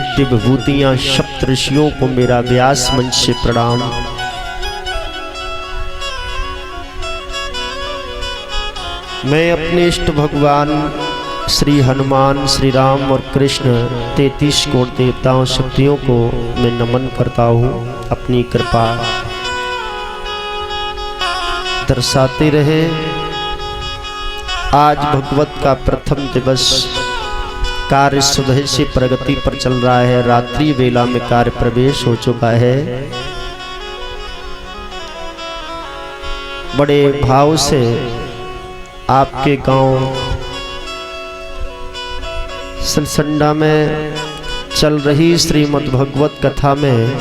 दिव्य विभूतियां सप्त ऋषियों को मेरा व्यास मंच से प्रणाम। मैं अपने इष्ट भगवान श्री हनुमान, श्री राम और कृष्ण 33 करोड़ देवताओं शक्तियों को मैं नमन करता हूँ। अपनी कृपा दर्शाते रहे। आज भगवत का प्रथम दिवस कार्य सुबह से प्रगति पर चल रहा है। रात्रि वेला में कार्य प्रवेश हो चुका है। बड़े भाव से आपके गांव सिलसंडा में चल रही श्रीमद् भगवत कथा में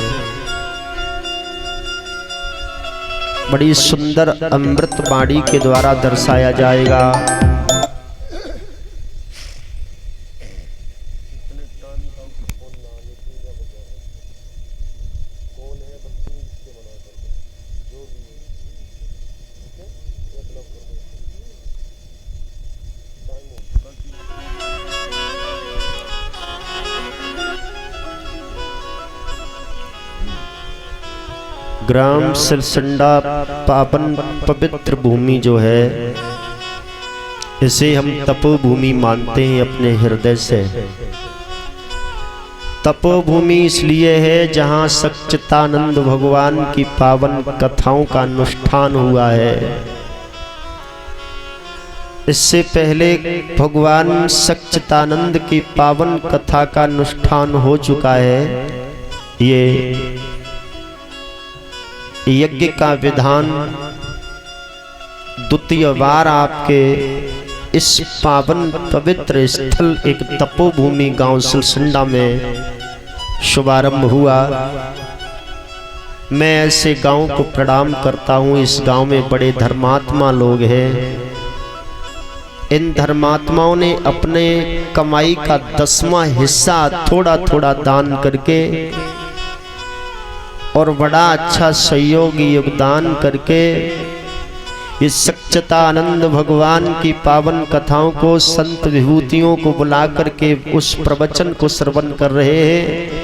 बड़ी सुंदर अमृत वाणी के द्वारा दर्शाया जाएगा। ग्राम सिलसंडा पावन पवित्र भूमि जो है, इसे हम तपोभूमि मानते हैं अपने हृदय से। तपोभूमि इसलिए है जहाँ सच्चिदानंद भगवान की पावन कथाओं का अनुष्ठान हुआ है। इससे पहले भगवान सच्चिदानंद की पावन कथा का अनुष्ठान हो चुका है। ये यज्ञ का विधान द्वितीय बार आपके इस पावन पवित्र स्थल एक तपोभूमि गांव सिलसंडा में शुभारंभ हुआ। मैं ऐसे गांव को प्रणाम करता हूं। इस गांव में बड़े धर्मात्मा लोग हैं। इन धर्मात्माओं ने अपने कमाई का 10वां हिस्सा थोड़ा थोड़ा दान करके और बड़ा अच्छा सहयोग योगदान करके इस सच्चिदानंद भगवान की पावन कथाओं को, संत विभूतियों को बुला करके उस प्रवचन को श्रवण कर रहे हैं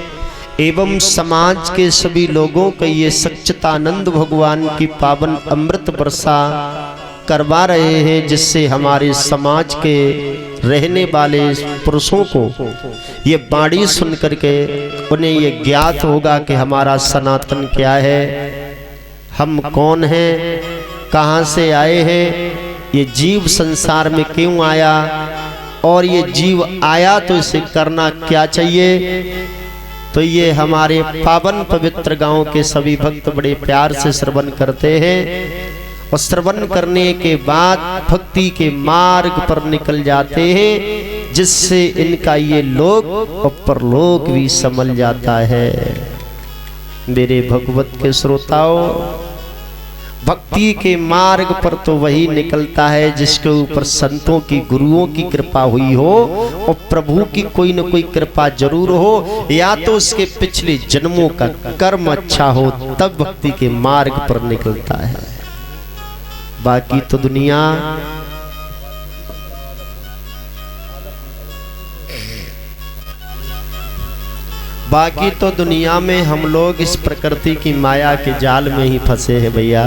एवं समाज के सभी लोगों को ये सच्चिदानंद भगवान की पावन अमृत वर्षा करवा रहे हैं, जिससे हमारे समाज के रहने वाले पुरुषों को ये वाणी सुन करके उन्हें ये ज्ञात होगा कि हमारा सनातन क्या है, हम कौन हैं, कहाँ से आए हैं, ये जीव संसार में क्यों आया और ये जीव आया तो इसे करना क्या चाहिए। तो ये हमारे पावन पवित्र गांव के सभी भक्त बड़े प्यार से श्रवण करते हैं और श्रवण करने के बाद भक्ति के मार्ग पर निकल जाते हैं, जिससे इनका ये लोक और परलोक भी संभल जाता है। मेरे भगवत के श्रोताओं, भक्ति के मार्ग पर तो वही निकलता है जिसके ऊपर संतों की, गुरुओं की कृपा हुई हो और प्रभु की कोई न कोई कृपा जरूर हो, या तो उसके पिछले जन्मों का कर्म अच्छा हो, तब भक्ति के मार्ग पर निकलता है। बाकी तो दुनिया में हम लोग इस प्रकृति की माया के जाल में ही फंसे हैं भैया।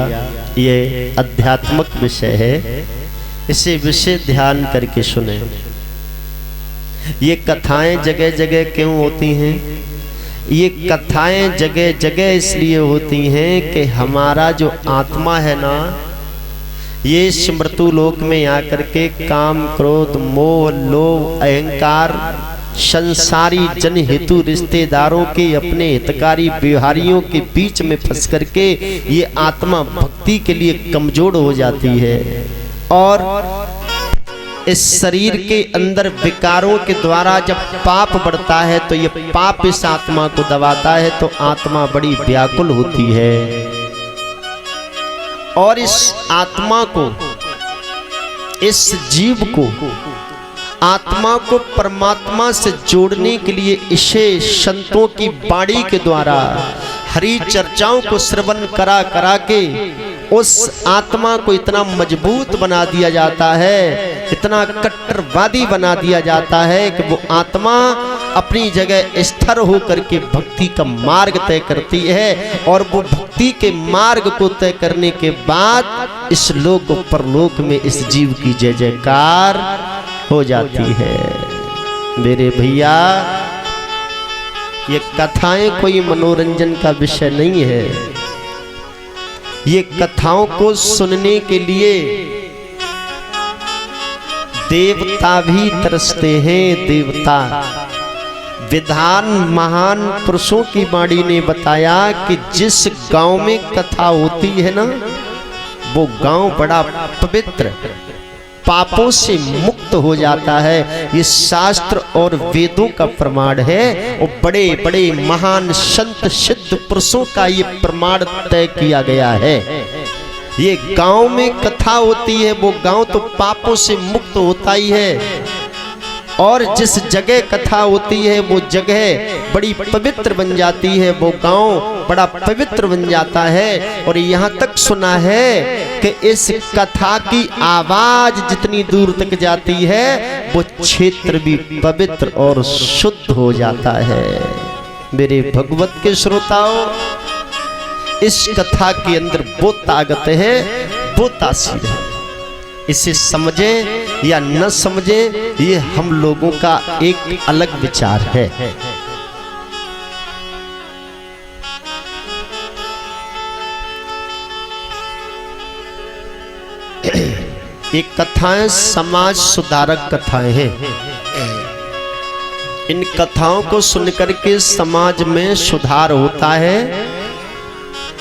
ये आध्यात्मिक विषय है, इसे विषय ध्यान करके सुने। ये कथाएं जगह जगह क्यों होती हैं? ये कथाएं जगह जगह इसलिए होती हैं कि हमारा जो आत्मा है ना, ये स्मृतु लोक में आकर के काम, क्रोध, मोह, लोभ, अहंकार, संसारी जन हेतु रिश्तेदारों के, अपने हितकारी व्यवहारियोयों के बीच में फंस करके ये आत्मा भक्ति के लिए कमजोर हो जाती है और इस शरीर के अंदर विकारों के द्वारा जब पाप बढ़ता है तो ये पाप इस आत्मा को दबाता है, तो आत्मा बड़ी व्याकुल होती है। और इस आत्मा को, इस जीव को, आत्मा को परमात्मा से जोड़ने के लिए इसे संतों की वाणी के द्वारा, हरि चर्चाओं को श्रवण करा करा के उस आत्मा को इतना मजबूत बना दिया जाता है, इतना कट्टरवादी बना दिया जाता है कि वो आत्मा अपनी जगह स्थिर होकर के भक्ति का मार्ग तय करती है, और वो भक्ति के मार्ग को तय करने के बाद इस लोक परलोक में इस जीव की जय जयकार हो जाती है। मेरे भैया, ये कथाएं कोई मनोरंजन का विषय नहीं है। ये कथाओं को सुनने के लिए देवता भी तरसते हैं। देवता विधान महान पुरुषों की वाणी ने बताया कि जिस गांव में कथा होती है ना, वो गांव बड़ा पवित्र, पापों से मुक्त हो जाता है। ये शास्त्र और वेदों का प्रमाण है, और बड़े बड़े महान संत सिद्ध पुरुषों का ये प्रमाण तय किया गया है। ये गांव में कथा होती है, वो गांव तो पापों से मुक्त होता ही है, और जिस जगह कथा होती है वो जगह बड़ी पवित्र बन जाती है, वो गांव बड़ा पवित्र बन जाता है। और यहाँ तक सुना है कि इस कथा की आवाज जितनी दूर तक जाती है, वो क्षेत्र भी पवित्र और शुद्ध हो जाता है। मेरे भगवत के श्रोताओं, इस कथा के अंदर वो ताकत है, वो तासीर है। इसे समझे या न समझे, ये हम लोगों का एक अलग विचार है। ये कथाएं समाज सुधारक कथाएं हैं। इन कथाओं को सुनकर के समाज में सुधार होता है,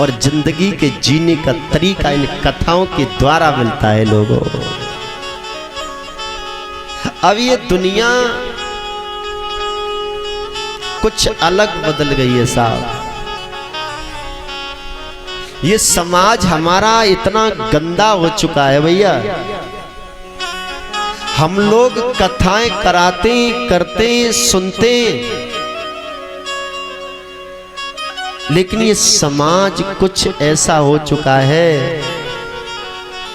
और जिंदगी के जीने का तरीका इन कथाओं के द्वारा मिलता है लोगों। अब ये दुनिया कुछ अलग बदल गई है साहब। ये समाज हमारा इतना गंदा हो चुका है भैया। हम लोग कथाएं कराते, करते, सुनते, लेकिन ये समाज कुछ ऐसा हो चुका है,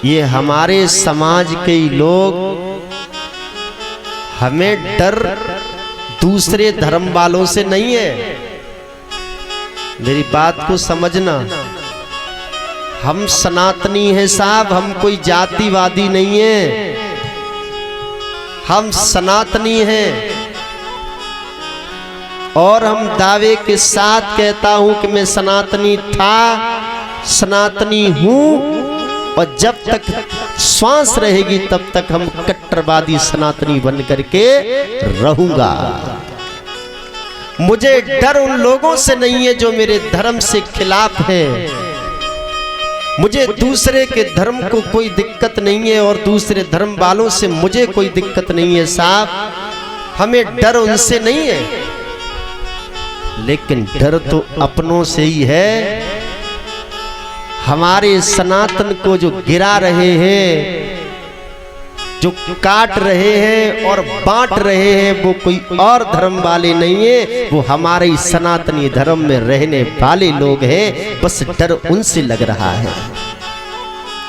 ये हमारे समाज के लोग, हमें डर दूसरे धर्म वालों से नहीं है। मेरी बात को समझना, हम सनातनी हैं साहब, हम कोई जातिवादी नहीं है, हम सनातनी हैं। और हम दावे के साथ कहता हूं कि मैं सनातनी था, सनातनी हूं, और जब तक श्वास रहेगी तब तक हम कट्टरवादी सनातनी बन करके रहूंगा। मुझे डर उन लोगों से नहीं है जो मेरे धर्म से खिलाफ है। मुझे दूसरे के धर्म को कोई दिक्कत नहीं है, और दूसरे धर्म वालों से मुझे कोई दिक्कत नहीं है साहब। हमें डर उनसे नहीं है, लेकिन डर तो अपनों से ही है। हमारे सनातन को जो गिरा रहे हैं, जो काट रहे हैं और बांट रहे हैं, वो कोई और धर्म वाले नहीं है, वो हमारे सनातनी धर्म में रहने वाले लोग हैं। बस डर उनसे लग रहा है।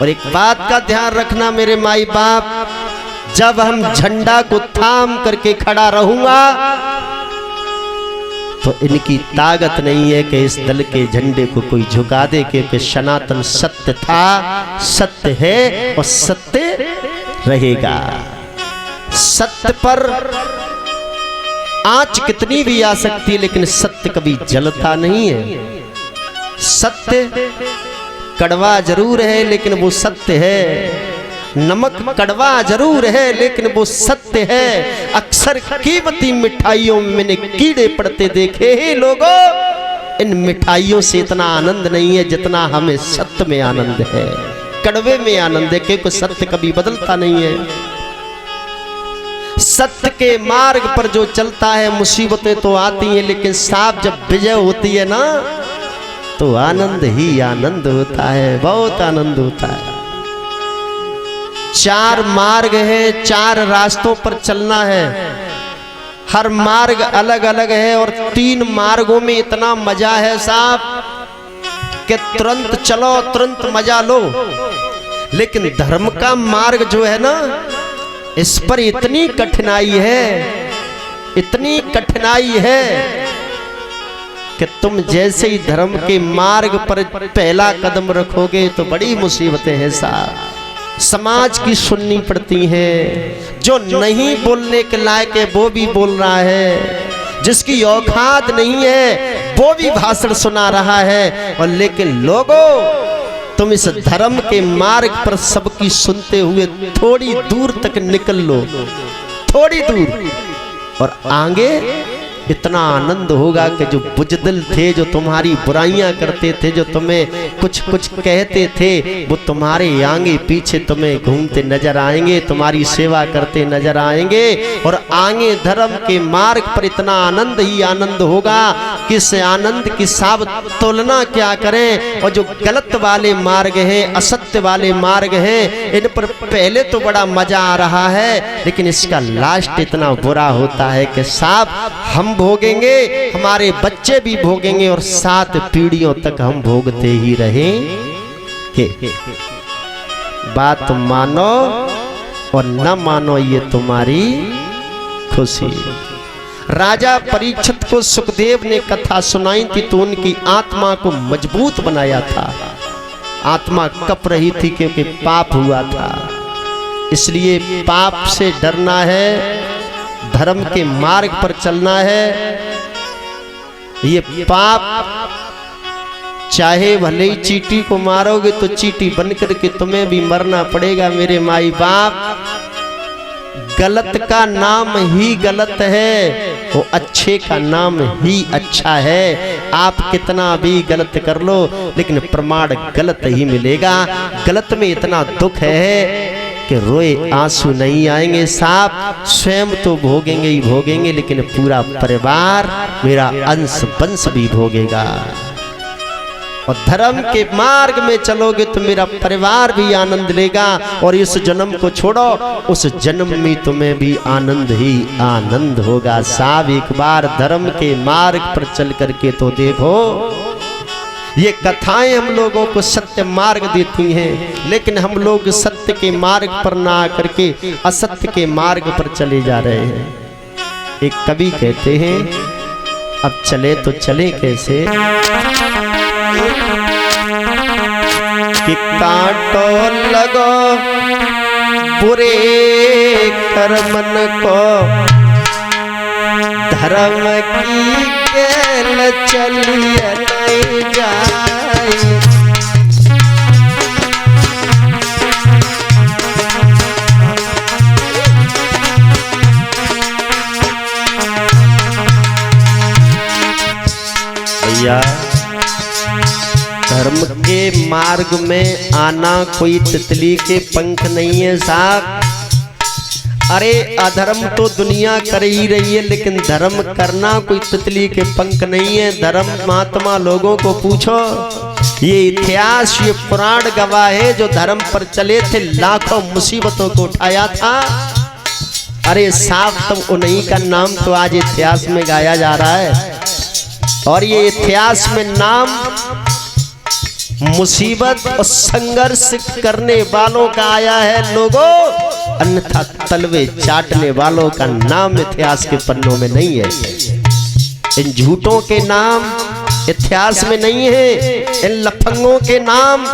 और एक बात का ध्यान रखना मेरे माई बाप, जब हम झंडा को थाम करके खड़ा रहूंगा, तो इनकी ताकत नहीं है कि इस दल के झंडे को कोई झुका दे, क्योंकि सनातन सत्य था, सत्य है और सत्य रहेगा। सत्य पर आंच कितनी भी आ सकती है, लेकिन सत्य कभी जलता नहीं है। सत्य कड़वा जरूर है, लेकिन वो सत्य है। नमक कड़वा जरूर है, लेकिन वो सत्य है। अक्सर कीमती मिठाइयों में मैंने कीड़े पड़ते देखे हैं लोगों। इन मिठाइयों से इतना आनंद नहीं है जितना हमें सत्य में आनंद है, कड़वे में आनंद है, क्योंकि सत्य कभी बदलता नहीं है। सत्य के मार्ग पर जो चलता है, मुसीबतें तो आती हैं, लेकिन साफ जब विजय होती है ना, तो आनंद ही आनंद होता है, बहुत आनंद होता है। चार मार्ग है, चार रास्तों पर चलना है, हर मार्ग अलग अलग है, और तीन मार्गों में इतना मजा है साहब कि तुरंत चलो, तुरंत मजा लो। लेकिन धर्म का मार्ग जो है ना, इस पर इतनी कठिनाई है इतनी कठिनाई है कि तुम जैसे ही धर्म के मार्ग पर पहला कदम रखोगे तो बड़ी मुसीबतें हैं साहब। समाज की सुननी पड़ती हैं। जो नहीं बोलने के लायक है वो भी बोल रहा है, जिसकी औकात नहीं है वो भी भाषण सुना रहा है। और लेकिन लोगों, तुम इस धर्म के मार्ग पर सबकी सुनते हुए थोड़ी दूर तक निकल लो, थोड़ी दूर, और आगे इतना आनंद होगा कि जो बुजदिल थे, जो तुम्हारी बुराइयां करते थे, जो तुम्हें कुछ कुछ कहते थे, वो तुम्हारे आगे पीछे तुम्हें घूमते नजर आएंगे, तुम्हारी सेवा करते नजर आएंगे। और आगे धर्म के मार्ग पर इतना आनंद ही आनंद होगा कि इस आनंद की साब तुलना क्या करें। और जो गलत वाले मार्ग हैं, असत्य वाले मार्ग हैं, इन पर पहले तो बड़ा मजा आ रहा है, लेकिन इसका लास्ट इतना बुरा होता है कि साब हम भोगेंगे, हमारे बच्चे भी भोगेंगे, और 7 पीढ़ियों तक हम भोगते ही रहेंगे। बात मानो और न मानो ये तुम्हारी खुशी। राजा परीक्षित को सुखदेव ने कथा सुनाई थी तो उनकी आत्मा को मजबूत बनाया था। आत्मा कप रही थी क्योंकि पाप हुआ था, इसलिए पाप से डरना है, धर्म के मार्ग पर चलना है। ये पाप चाहे भले ही चींटी को मारोगे तो चींटी बनकर के तुम्हें भी मरना पड़ेगा। मेरे माई बाप, गलत का नाम ही गलत है, वो अच्छे का नाम ही अच्छा है। आप कितना भी गलत कर लो लेकिन प्रमाण गलत ही मिलेगा। गलत में इतना दुख है कि रोए आंसू नहीं आएंगे साहब। स्वयं तो भोगेंगे ही भोगेंगे, लेकिन पूरा परिवार, मेरा अंश वंश भी भोगेगा। और धर्म के मार्ग में चलोगे तो मेरा परिवार भी आनंद लेगा। और इस जन्म को छोड़ो, उस जन्म में तुम्हें भी आनंद ही आनंद होगा साहब। एक बार धर्म के मार्ग पर चल करके तो देखो। ये कथाएं हम लोगों को सत्य मार्ग देती हैं, लेकिन हम लोग सत्य के मार्ग पर ना आकर के असत्य के मार्ग पर चले जा रहे हैं। एक कवि कहते हैं, अब चले तो चले कैसे, कि कांटो लगो बुरे कर्मन को, धर्म की केल चलिए नहीं जाए। भैया, धर्म के मार्ग में आना कोई तितली के पंख नहीं है साहब। अरे अधर्म तो दुनिया कर ही रही है, लेकिन धर्म करना कोई तितली के पंख नहीं है। धर्म महात्मा लोगों को पूछो, ये इतिहास, ये पुराण गवाह है, जो धर्म पर चले थे लाखों मुसीबतों को उठाया था। अरे साहब, तुम उन्हीं का नाम तो आज इतिहास में गाया जा रहा है। और ये इतिहास में नाम मुसीबत और संघर्ष करने वालों का आया है लोगों, अन्यथा तलवे चाटने वालों का नाम इतिहास के पन्नों में नहीं है। इन झूठों के नाम इतिहास में नहीं है, इन लफंगों के नाम